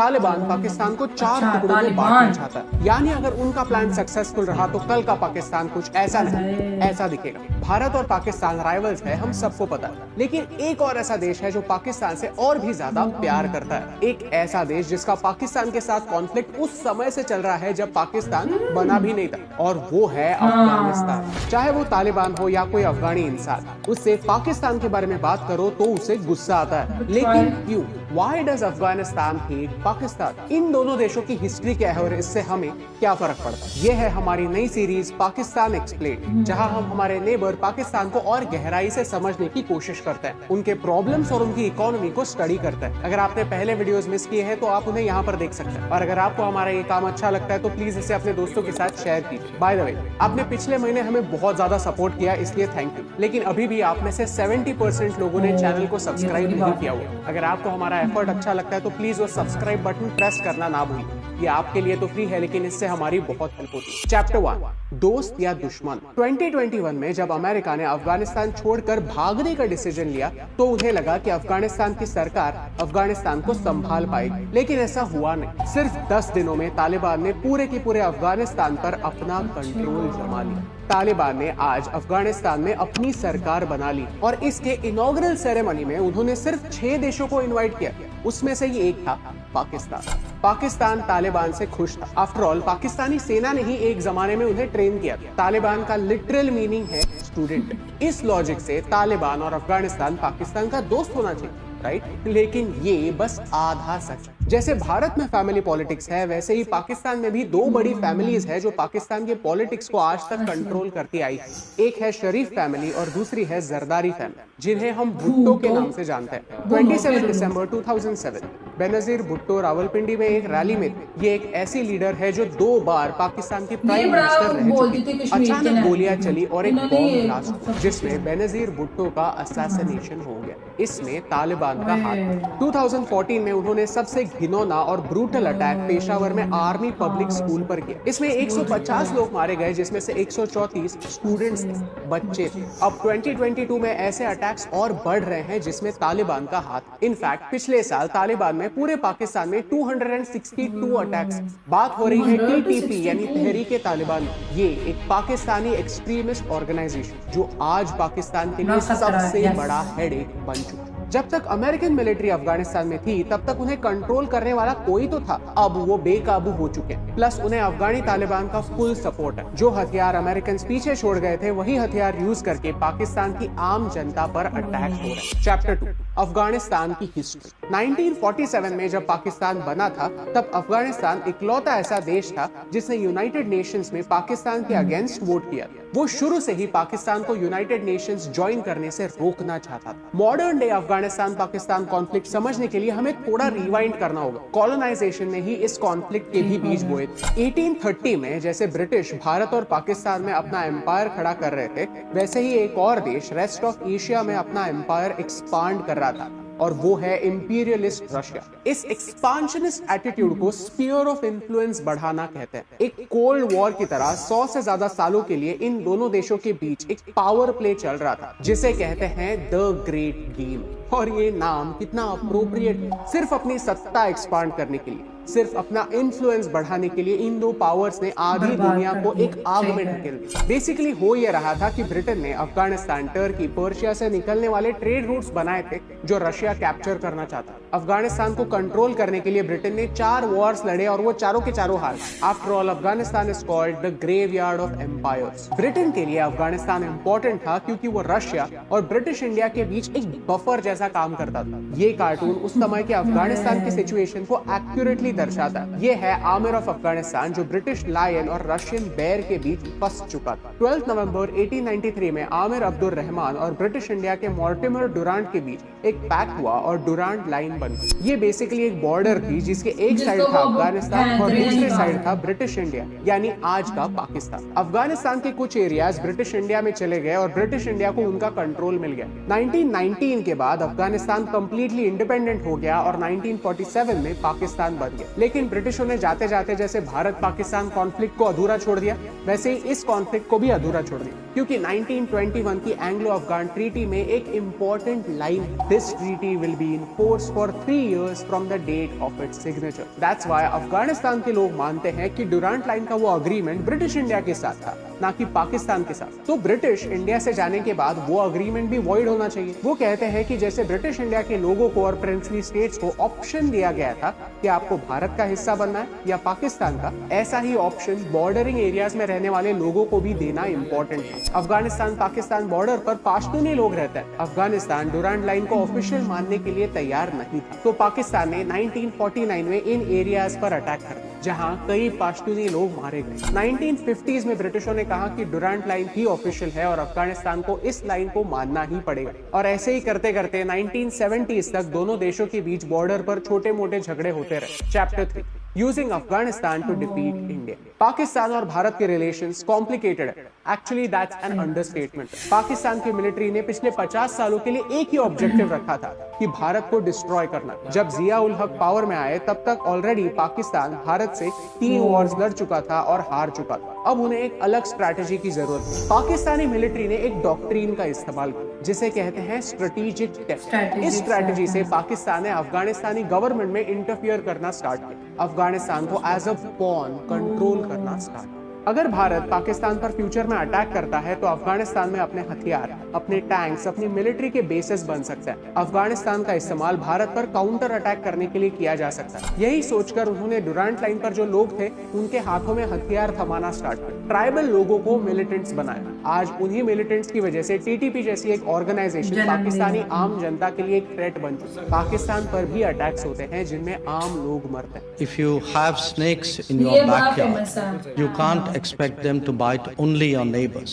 तालिबान पाकिस्तान को 4 टुकड़ों में बांटना चाहता है। यानी अगर उनका प्लान सक्सेसफुल रहा तो कल का पाकिस्तान कुछ ऐसा नहीं ऐसा दिखेगा। भारत और पाकिस्तान राइवल्स है, हम सबको पता है, लेकिन एक और ऐसा देश है जो पाकिस्तान से और भी ज्यादा प्यार करता है। एक ऐसा देश जिसका पाकिस्तान के साथ कॉन्फ्लिक्ट उस समय से चल रहा है जब पाकिस्तान बना भी नहीं था, और वो है अफगानिस्तान। चाहे वो तालिबान हो या कोई अफगानी इंसान, उससे पाकिस्तान के बारे में बात करो तो उसे गुस्सा आता है। लेकिन क्यों? Why does Afghanistan hate Pakistan? इन दोनों देशों की हिस्ट्री क्या है और इससे हमें क्या फर्क पड़ता है? ये है हमारी नई सीरीज पाकिस्तान एक्सप्लेन, जहां हम हमारे नेबर पाकिस्तान को और गहराई से समझने की कोशिश करते हैं, उनके प्रॉब्लम्स और उनकी इकोनॉमी को स्टडी करते हैं। अगर आपने पहले वीडियोस मिस किए हैं तो आप उन्हें यहाँ पर देख सकते हैं, और अगर आपको हमारा ये काम अच्छा लगता है तो प्लीज इसे अपने दोस्तों के साथ शेयर कीजिए। बाय द वे, आपने पिछले महीने हमें बहुत ज्यादा सपोर्ट किया, इसलिए थैंक यू। लेकिन अभी भी आप में से 70% लोगों ने चैनल को सब्सक्राइब नहीं किया हुआ। अगर आपको हमारा एफर्ट अच्छा लगता है तो प्लीज वो सब्सक्राइब बटन प्रेस करना ना भूलिए। ये आपके लिए तो फ्री है, लेकिन इससे हमारी बहुत हेल्प होती है। चैप्टर 1, दोस्त या दुश्मन। 2021 में जब अमेरिका ने अफगानिस्तान छोड़कर भागने का डिसीजन लिया तो उन्हें लगा कि अफगानिस्तान की सरकार अफगानिस्तान को संभाल पाएगी, लेकिन ऐसा हुआ नहीं। सिर्फ 10 दिनों में तालिबान ने पूरे के पूरे अफगानिस्तान पर अपना कंट्रोल जमा लिया। तालिबान ने आज अफगानिस्तान में अपनी सरकार बना ली, और इसके इनॉग्रल सेरेमनी में उन्होंने सिर्फ 6 देशों को इनवाइट किया। उसमें से ही एक था पाकिस्तान। पाकिस्तान तालिबान से खुश था। आफ्टर ऑल पाकिस्तानी सेना ने ही एक जमाने में उन्हें ट्रेन किया। तालिबान का लिटरल मीनिंग है स्टूडेंट। इस लॉजिक से तालिबान और अफगानिस्तान पाकिस्तान का दोस्त होना चाहिए, राइट? लेकिन ये बस आधा सच। जैसे भारत में फैमिली पॉलिटिक्स है, वैसे ही पाकिस्तान में भी 2 बड़ी फैमिलीज है जो पाकिस्तान के पॉलिटिक्स को आज तक कंट्रोल करती आई है। एक है शरीफ फैमिली और दूसरी है जरदारी फैमिली, जिन्हें हम भुट्टो के नाम से जानते हैं। 27 दिसंबर 2007 बेनजीर भुट्टो रावलपिंडी में एक रैली में थे। ये एक ऐसी लीडर है जो 2 बार पाकिस्तान की प्राइम मिनिस्टर रह चुकी। अचानक गोलियां चली और एक बॉम्ब ब्लास्ट हुआ, जिसमें बेनजीर भुट्टो का असैसिनेशन हो गया। इसमें तालिबान का हाथ। 2014 में उन्होंने सबसे घिनौना और ब्रूटल अटैक पेशावर में आर्मी पब्लिक स्कूल पर किया। इसमें 150 लोग मारे गए, जिसमें से 134 स्टूडेंट्स थे, बच्चे थे। अब 2022 में ऐसे अटैक्स और बढ़ रहे हैं जिसमें तालिबान का हाथ। इनफैक्ट पिछले साल तालिबान में पूरे पाकिस्तान में 262 अटैक्स। बात हो रही है टीटीपी यानी तहरीके तालिबान। ये एक पाकिस्तानी एक्सट्रीमिस्ट ऑर्गेनाइजेशन जो आज पाकिस्तान के लिए सबसे बड़ा हेडेक बन चुका। जब तक अमेरिकन मिलिट्री अफगानिस्तान में थी तब तक उन्हें कंट्रोल करने वाला कोई तो था, अब वो बेकाबू हो चुके हैं। प्लस उन्हें अफगानी तालिबान का फुल सपोर्ट है। जो हथियार अमेरिकन पीछे छोड़ गए थे वही हथियार यूज करके पाकिस्तान की आम जनता पर अटैक हो रहे हैं। चैप्टर 2, अफगानिस्तान की हिस्ट्री। 1947 में जब पाकिस्तान बना था तब अफगानिस्तान इकलौता ऐसा देश था जिसने यूनाइटेड नेशंस में पाकिस्तान के अगेंस्ट वोट किया। वो शुरू से ही पाकिस्तान को यूनाइटेड नेशंस ज्वाइन करने से रोकना चाहता था। Modern day Afghanistan Pakistan conflict समझने के लिए हमें थोड़ा रिवाइंड करना होगा। कॉलोनाइजेशन ने ही इस कॉन्फ्लिक्ट के भी बीज बोए थे। 1830 में जैसे ब्रिटिश भारत और पाकिस्तान में अपना एम्पायर खड़ा कर रहे थे, वैसे ही एक और देश रेस्ट ऑफ एशिया में अपना एम्पायर एक्सपांड कर रहा था, और वो है इंपीरियलिस्ट रशिया। इस एक्सपांशनिस्ट एटीट्यूड को स्फीयर ऑफ इन्फ्लुएंस बढ़ाना कहते हैं। एक कोल्ड वॉर की तरह 100 से ज्यादा सालों के लिए इन दोनों देशों के बीच एक पावर प्ले चल रहा था, जिसे कहते हैं द ग्रेट गेम। और ये नाम कितना अप्रोप्रिएट, सिर्फ अपनी सत्ता एक्सपांड करने के लिए, सिर्फ अपना इन्फ्लुएंस बढ़ाने के लिए इन दो पावर्स ने आधी दुनिया को एक आग में ढकेल दिया। बेसिकली हो यह रहा था कि ब्रिटेन ने अफगानिस्तान, टर्की, पर्शिया से निकलने वाले ट्रेड रूट्स बनाए थे जो रशिया कैप्चर करना चाहता। अफगानिस्तान को कंट्रोल करने के लिए ब्रिटेन ने 4 वॉर्स लड़े और वो चारों के चारों हार। After all Afghanistan is called the graveyard of empires. Britain के लिए अफगानिस्तान इंपॉर्टेंट था क्योंकि वो रशिया और ब्रिटिश इंडिया के बीच एक बफर जैसा काम करता था। ये कार्टून उस समय के अफगानिस्तान की सिचुएशन को एक्यूरेटली दर्शाता है। ये है आमिर ऑफ अफगानिस्तान जो ब्रिटिश लायन और रशियन बेयर के बीच फंस चुका था। 12 नवंबर 1893 में आमिर अब्दुल रहमान और ब्रिटिश इंडिया के मॉर्टिमर डुरांट के बीच एक पैक्ट हुआ और डुरांट लाइन बन गई। ये बेसिकली एक बॉर्डर थी जिसके एक साइड था अफगानिस्तान और दूसरे साइड था ब्रिटिश इंडिया यानी आज का पाकिस्तान। अफगानिस्तान के कुछ एरियाज ब्रिटिश इंडिया में चले गए और ब्रिटिश इंडिया को उनका कंट्रोल मिल गया। 1919 के बाद अफगानिस्तान कंप्लीटली इंडिपेंडेंट हो गया और 1947 में पाकिस्तान बन गया। लेकिन ब्रिटिशों ने जाते जाते जैसे भारत पाकिस्तान कॉन्फ्लिक्ट को अधूरा छोड़ दिया, वैसे ही इस कॉन्फ्लिक्ट को भी अधूरा छोड़ दिया। क्योंकि 1921 की एंग्लो अफगान ट्रीटी में एक important line, this treaty will be in force for 3 years from the date of its signature. That's why Afghanistan के लोग मानते हैं कि डुरांट लाइन का वो अग्रीमेंट ब्रिटिश इंडिया के साथ था, ना कि पाकिस्तान के साथ। तो ब्रिटिश इंडिया से जाने के बाद वो अग्रीमेंट भी वॉइड होना चाहिए। वो कहते हैं कि जैसे ब्रिटिश इंडिया के लोगों को और प्रिंसली स्टेट्स को ऑप्शन दिया गया था कि आपको भारत का हिस्सा बनना है या पाकिस्तान का, ऐसा ही ऑप्शन बॉर्डरिंग एरियाज में रहने वाले लोगों को भी देना इंपॉर्टेंट है। अफगानिस्तान पाकिस्तान बॉर्डर पर पाश्तूनी लोग रहते हैं। अफगानिस्तान डुरांट लाइन को ऑफिशियल मानने के लिए तैयार नहीं था, तो पाकिस्तान ने 1949 में इन एरियाज पर अटैक कर दिया, जहां कई पाश्तूनी लोग मारे गए। 1950s में ब्रिटिशों ने कहा कि डुरांट लाइन ही ऑफिशियल है और अफगानिस्तान को इस लाइन को मानना ही पड़ेगा। और ऐसे ही करते करते 1970s तक दोनों देशों के बीच बॉर्डर पर छोटे मोटे झगड़े होते रहे। Chapter 3, using Afghanistan to defeat India. Pakistan और भारत के रिलेशंस कॉम्प्लिकेटेड है। Actually that's an understatement. Pakistan की मिलिट्री ने पिछले 50 सालों के लिए एक ही ऑब्जेक्टिव रखा था कि भारत को डिस्ट्रॉय करना। जब जिया उल हक पावर में आए तब तक ऑलरेडी पाकिस्तान भारत से 3 वॉर्स लड़ चुका था और हार चुका था। अब उन्हें एक अलग स्ट्रैटेजी की जरूरत थी। पाकिस्तानी मिलिट्री ने एक डॉक्ट्रीन का इस्तेमाल किया जिसे कहते हैं स्ट्रेटेजिक टेस्ट। इस स्ट्रैटेजी से पाकिस्तान ने अफगानिस्तानी गवर्नमेंट में इंटरफियर करना स्टार्ट किया, अफगानिस्तान को एज अ पॉन कंट्रोल करना स्टार्ट। अगर भारत पाकिस्तान पर फ्यूचर में अटैक करता है तो अफगानिस्तान में अपने हथियार, अपने टैंक्स, अपनी मिलिट्री के बेसेस बन सकते हैं। अफगानिस्तान का इस्तेमाल भारत पर काउंटर अटैक करने के लिए किया जा सकता है। यही सोचकर उन्होंने डुरांट लाइन पर जो लोग थे उनके हाथों में हथियार थमाना स्टार्ट किया, ट्राइबल लोगों को मिलिटेंट्स बनाया। आज उन्हीं मिलिटेंट्स की वजह से टीटीपी जैसी एक ऑर्गेनाइजेशन पाकिस्तानी आम जनता के लिए एक थ्रेट बन चुकी है। पाकिस्तान पर भी अटैक्स होते हैं जिनमें आम लोग मरते हैं। If you have snakes in your backyard, you can't expect them to bite only your neighbors.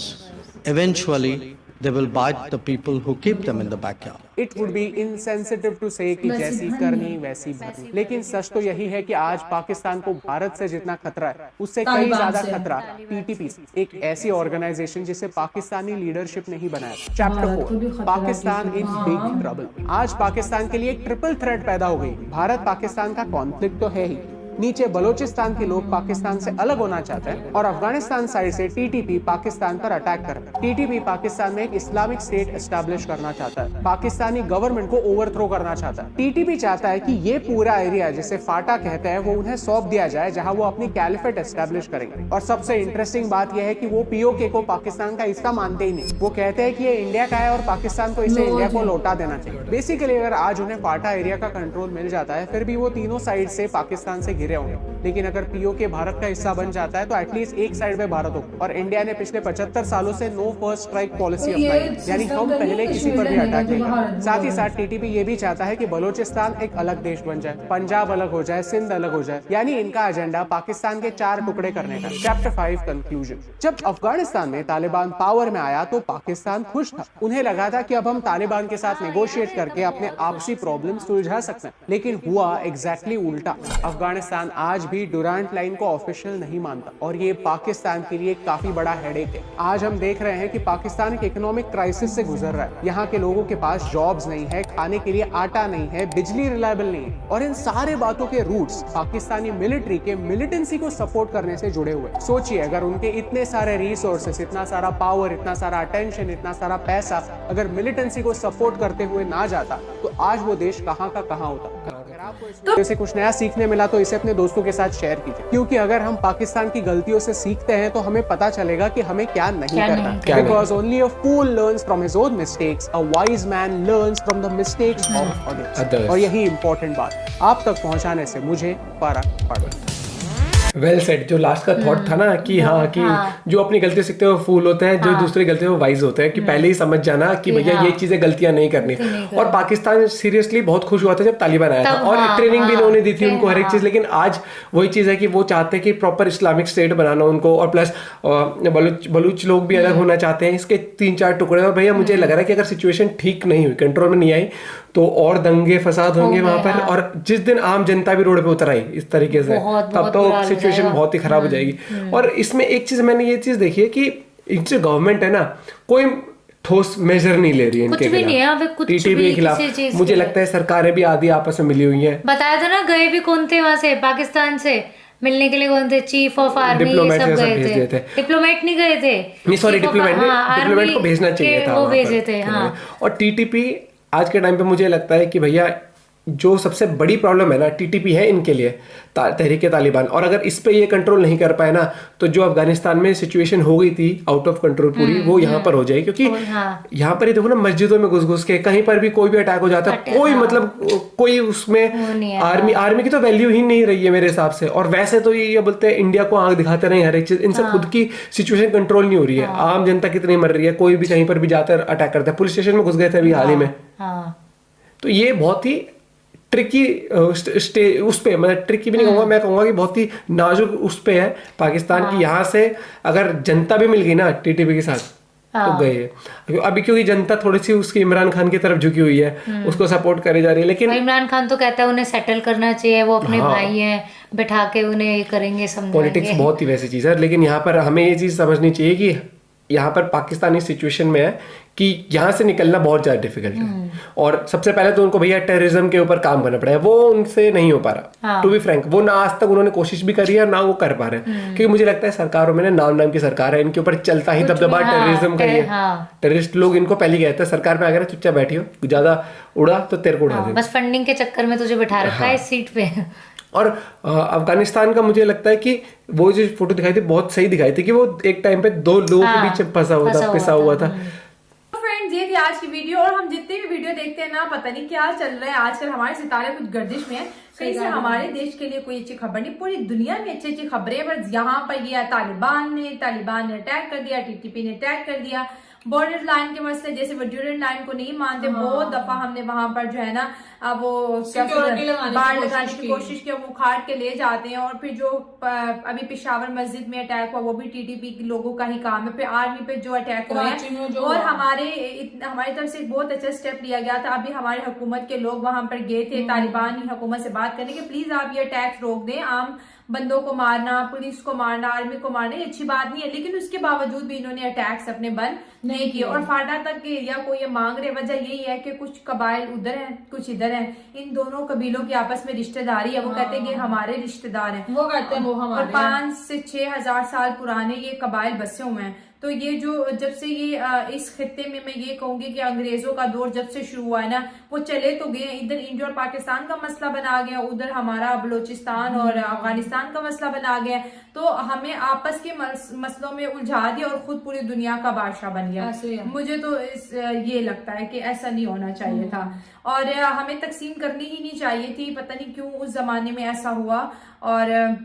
Eventually, they will bite the people who keep them in the backyard. It would be insensitive to say कि जैसी करनी वैसी भरनी। लेकिन सच तो यही है कि आज पाकिस्तान को भारत से जितना खतरा है उससे कई ज्यादा खतरा टीटीपी, एक ऐसी ऑर्गेनाइजेशन जिसे पाकिस्तानी लीडरशिप ने ही बनाया। Chapter 4, Pakistan in big trouble. आज पाकिस्तान के लिए एक ट्रिपल थ्रेट पैदा हो गई। भारत पाकिस्तान का कॉन्फ्लिक्ट तो है ही, नीचे बलोचिस्तान के लोग पाकिस्तान से अलग होना चाहते हैं और अफगानिस्तान साइड से टीटीपी पाकिस्तान पर अटैक कर रहा है। टीटीपी पाकिस्तान में एक इस्लामिक स्टेट एस्टैब्लिश करना चाहता है, पाकिस्तानी गवर्नमेंट को ओवरथ्रो करना चाहता है। टीटीपी चाहता है कि ये पूरा एरिया जिसे फाटा कहते हैं वो उन्हें सौंप दिया जाए जहां वो अपनी कैलिफेट एस्टैब्लिश करेंगे। और सबसे इंटरेस्टिंग बात यह है कि वो पीओके को पाकिस्तान का हिस्सा मानते ही नहीं। वो कहते हैं कि ये इंडिया का है और पाकिस्तान को इसे इंडिया को लौटा देना चाहिए। बेसिकली अगर आज उन्हें फाटा एरिया का कंट्रोल मिल जाता है फिर भी वो तीनों साइड से पाकिस्तान से घिरे होंगे, लेकिन अगर पीओके भारत का हिस्सा बन जाता है तो एटलीस्ट एक साइड में भारत होगा। और इंडिया ने पिछले 75 सालों से नो फर्स्ट स्ट्राइक पॉलिसी अपनाई, यानी हम पहले किसी पर भी अटैक नहीं करें। साथ ही साथ टीटीपी ये भी चाहता है कि बलोचिस्तान एक अलग देश बन जाए, पंजाब अलग हो जाए, सिंध अलग हो जाए, यानी इनका एजेंडा पाकिस्तान के 4 टुकड़े करने का। Chapter 5, conclusion. जब अफगानिस्तान में तालिबान पावर में आया तो पाकिस्तान खुश था। उन्हें लगा था कि अब हम तालिबान के साथ नेगोशिएट करके अपने आपसी प्रॉब्लम सुलझा सकते हैं, लेकिन हुआ एग्जैक्टली उल्टा। अफगानिस्तान आज भी डुरांट लाइन को ऑफिशियल नहीं मानता और ये पाकिस्तान के लिए काफी बड़ा हेडेक है। आज हम देख रहे हैं कि पाकिस्तान एक इकोनॉमिक क्राइसिस से गुजर रहा है। यहाँ के लोगों के पास जॉब्स नहीं है, खाने के लिए आटा नहीं है, बिजली रिलायबल नहीं है, और इन सारे बातों के रूट्स पाकिस्तानी मिलिट्री के मिलिटेंसी को सपोर्ट करने से जुड़े हुए। सोचिए अगर उनके इतने सारे रिसोर्सेस, इतना सारा पावर, इतना सारा अटेंशन, इतना सारा पैसा अगर मिलिटेंसी को सपोर्ट करते हुए ना जाता तो आज वो देश कहाँ का कहाँ होता। अगर आपको इससे कुछ नया सीखने मिला तो इसे अपने दोस्तों के साथ शेयर कीजिए, क्योंकि अगर हम पाकिस्तान की गलतियों से सीखते हैं तो हमें पता चलेगा कि हमें क्या नहीं करना। Because only a fool learns from his own mistakes, a wise man learns from the mistakes of others. और यही इंपॉर्टेंट बात आप तक पहुंचाने से मुझे फर्क पड़ा। Well set. जो लास्ट का थॉट था ना कि हाँ कि जो अपनी गलती सीखते हैं वो फूल होते हैं, जो दूसरी गलती है वो वाइज होते हैं, कि पहले ही समझ जाना कि भैया ये चीजें गलतियां नहीं करनी। और पाकिस्तान सीरियसली बहुत खुश हुआ था जब तालिबान आया था और ट्रेनिंग भी इन्होंने दी थी उनको हर एक चीज। लेकिन आज वही चीज है कि वो चाहते हैं कि प्रॉपर इस्लामिक स्टेट बनाना उनको, और प्लस बलूच लोग भी अलग होना चाहते हैं। इसके 3-4 टुकड़े। और भैया मुझे लग रहा है कि अगर सिचुएशन ठीक नहीं हुई, कंट्रोल में नहीं आई, तो और दंगे फसाद होंगे वहां पर। और जिस दिन आम जनता भी रोड पे उतर आई इस तरीके से, तब तो सिचुएशन बहुत ही खराब हो जाएगी। और इसमें एक चीज मैंने ये चीज देखी है कि जो गवर्नमेंट है ना, कोई ठोस मेजर नहीं ले रही है इनके खिलाफ, टीटीपी के खिलाफ। मुझे लगता है सरकारें भी आधी आपस में मिली हुई हैं। बताया था ना, गए भी कौन थे वहां से, पाकिस्तान से। मिलने के लिए कौन थे, चीफ ऑफ आर्मी, ये डिप्लोमेट सब ये सब गए भेज थे, दिए थे। डिप्लोमेट नहीं गए थे, नहीं सॉरी, Chief of- डिप्लोमेट हाँ, डिप्लोमेट को आर्मी भेजना चाहिए के था वो वहाँ भेजे पर। थे, हाँ। और टीटीपी आज के टाइम पे मुझे लगता है कि भैया जो सबसे बड़ी प्रॉब्लम है ना, टीटीपी है इनके लिए, तहरीके तालिबान। और अगर इस पे ये कंट्रोल नहीं कर पाए ना, तो जो अफगानिस्तान में सिचुएशन हो गई थी आउट ऑफ कंट्रोल पूरी, वो यहाँ पर हो जाएगी। क्योंकि हाँ। यहाँ पर ही देखो ना, मस्जिदों में घुस घुस के कहीं पर भी कोई भी अटैक हो जाता है, कोई मतलब कोई उसमें आर्मी की तो वैल्यू ही नहीं रही है मेरे हिसाब से। और वैसे तो ये बोलते हैं इंडिया को आंख दिखाते रहे हर एक चीज, इनसे खुद की सिचुएशन कंट्रोल नहीं हो रही है। आम जनता कितनी मर रही है, कोई भी कहीं पर भी जाकर अटैक करता है। पुलिस स्टेशन में घुस गए थे अभी हाल ही में। तो ये बहुत ही ट्रिकी उस पे, मतलब ट्रिकी भी नहीं कहूंगा, मैं कहूंगा कि बहुत ही नाजुक उस पे है पाकिस्तान की। यहाँ से अगर जनता भी मिल गई ना टीटीपी के साथ, तो गए है। अभी क्योंकि जनता थोड़ी सी उसकी इमरान खान की तरफ झुकी हुई है, उसको सपोर्ट करे जा रही है। लेकिन इमरान खान तो कहता है उन्हें सेटल करना चाहिए, वो अपने भाई हैं, बैठा के उन्हें ये करेंगे, समझाएंगे। पॉलिटिक्स बहुत ही वैसी चीज है। लेकिन यहाँ पर हमें ये चीज समझनी चाहिए कि यहाँ पर पाकिस्तान इस सिचुएशन में है कि यहाँ से निकलना बहुत ज्यादा डिफिकल्ट है। और सबसे पहले तो उनको भैया टेररिज्म के ऊपर काम करना पड़ेगा, वो उनसे नहीं हो पा रहा। टू बी फ्रैंक, वो ना आज तक उन्होंने कोशिश भी करी है, ना वो कर पा रहे हैं। क्योंकि मुझे लगता है सरकारों में ना नाम की सरकार है, इनके ऊपर चलता ही दबदबा टेररिज्म का ही है। टेररिस्ट लोग इनको पहले कहते हैं सरकार में अगर चुपचाप बैठी हो, ज्यादा उड़ा तो तेरे को उड़ा दे। बस फंडिंग के चक्कर में तुझे बिठा रखा है इस सीट पे। और अफगानिस्तान का मुझे लगता है कि वो जो फोटो दिखाई थी बहुत सही दिखाई थी, कि वो एक टाइम पे दो लोगों के बीच पिसा हुआ था। फ्रेंड्स, ये थी आज की वीडियो। और हम जितनी भी वीडियो देखते हैं ना, पता नहीं क्या चल रहा है आजकल, हमारे सितारे कुछ गर्दिश में है। कहीं से हमारे देश के लिए कोई अच्छी खबर नहीं, पूरी दुनिया में अच्छी अच्छी खबरें हैं, बस यहाँ पर ये तालिबान ने अटैक कर दिया, टीटीपी ने अटैक कर दिया। बॉर्डर लाइन के मसले, जैसे वो ड्यूरेंट लाइन को नहीं मानते, बहुत दफा हमने वहां पर जो है ना वो बाढ़ लगाने की कोशिश की, वो उखाड़ के ले जाते हैं। और फिर जो अभी पेशावर मस्जिद में अटैक हुआ, वो भी टीटीपी के लोगों का ही काम है। फिर आर्मी पे जो अटैक हुआ है, और हमारी तरफ से बहुत अच्छा स्टेप लिया गया था। अभी हमारे हुकूमत के लोग वहां पर गए थे तालिबानी हुकूमत से बात करने के, प्लीज आप ये अटैक रोक दें। आम बंदों को मारना, पुलिस को मारना, आर्मी को मारना, ये अच्छी बात नहीं है। लेकिन उसके बावजूद भी इन्होंने अटैक्स अपने बंद नहीं किए। और फाटा तक के एरिया को ये मांग रहे, वजह यही है कि कुछ कबाइल उधर हैं, कुछ इधर हैं। इन दोनों कबीलों की आपस में रिश्तेदारी है। वो कहते हैं कि हमारे रिश्तेदार हैं, वो कहते हैं वो हमारे। और 5 से 6 हजार साल पुराने ये कबाइल बसे हुए हैं। तो ये जो जब से ये इस खित्ते में मैं ये कहूंगी कि अंग्रेजों का दौर जब से शुरू हुआ है ना, वो चले तो गए। इधर इंडिया और पाकिस्तान का मसला बना गया, उधर हमारा बलूचिस्तान और अफगानिस्तान का मसला बना गया। तो हमें आपस के मसलों में उलझा दिया और खुद पूरी दुनिया का बादशाह बन गया। मुझे तो ये लगता है कि ऐसा नहीं होना चाहिए था, और हमें तकसीम करनी ही नहीं चाहिए थी। पता नहीं क्यों उस जमाने में ऐसा हुआ। और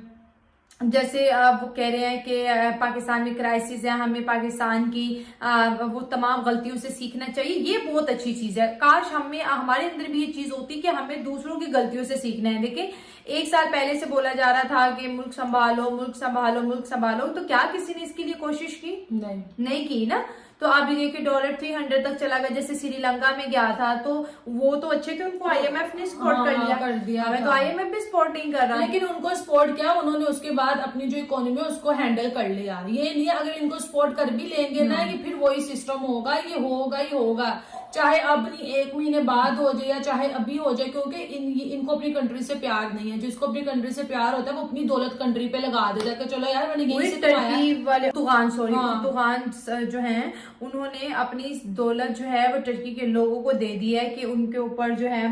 जैसे वो कह रहे हैं कि पाकिस्तान में क्राइसिस है, हमें पाकिस्तान की वो तमाम गलतियों से सीखना चाहिए। ये बहुत अच्छी चीज है। काश हमारे अंदर भी ये चीज होती कि हमें दूसरों की गलतियों से सीखना है। देखिए, 1 साल पहले से बोला जा रहा था कि मुल्क संभालो, मुल्क संभालो, मुल्क संभालो, तो क्या किसी ने इसके लिए कोशिश की? नहीं की ना। तो अभी देखिए डॉलर 300 तक चला गया। जैसे श्रीलंका में गया था, तो वो तो अच्छे थे, उनको IMF ने सपोर्ट कर दिया। हमें तो IMF भी सपोर्ट नहीं कर रहा, लेकिन उनको सपोर्ट किया उन्होंने, उसके बाद अपनी जो इकोनॉमी है उसको हैंडल कर लिया। ये नहीं अगर इनको सपोर्ट कर भी लेंगे ना, कि फिर वही सिस्टम होगा, ये होगा ही होगा, चाहे अब नहीं 1 महीने बाद हो जाए या चाहे अभी हो जाए। क्योंकि इनको अपनी कंट्री से प्यार नहीं है। जिसको अपनी कंट्री से प्यार होता है वो अपनी दौलत कंट्री पे लगा देता है कि चलो यार मैंने तुगान जो हैं उन्होंने अपनी दौलत जो है वो टर्की के लोगों को दे दी है कि उनके ऊपर जो है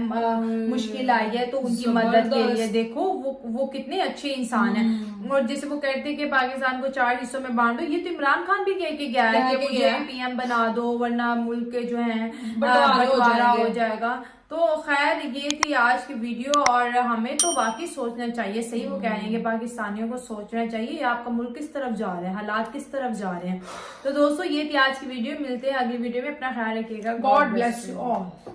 मुश्किल आई है तो उनकी मदद के लिए। देखो वो कितने अच्छे इंसान हैं। और जैसे वो कहते हैं कि पाकिस्तान को 4 हिस्सों में बांटो, ये तो इमरान खान भी कह के गया है कि मुझे PM बना दो वरना मुल्क के जो है बंटवारा हो जाएगा। तो खैर ये थी आज की वीडियो, और हमें तो वाकई सोचना चाहिए। सही वो कह रहे हैं कि पाकिस्तानियों को सोचना चाहिए आपका मुल्क किस तरफ जा रहा है, हालात किस तरफ जा रहे हैं। तो दोस्तों ये थी आज की वीडियो, मिलते हैं अगली वीडियो में। अपना ख्याल रखिएगा। God bless you all.